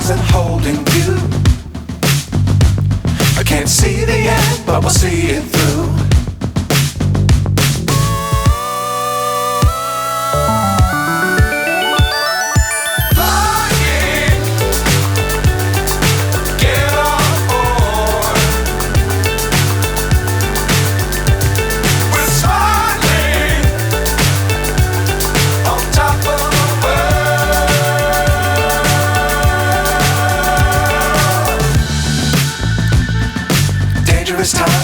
arms and holding you. I can't see the end, but we'll see it through. Times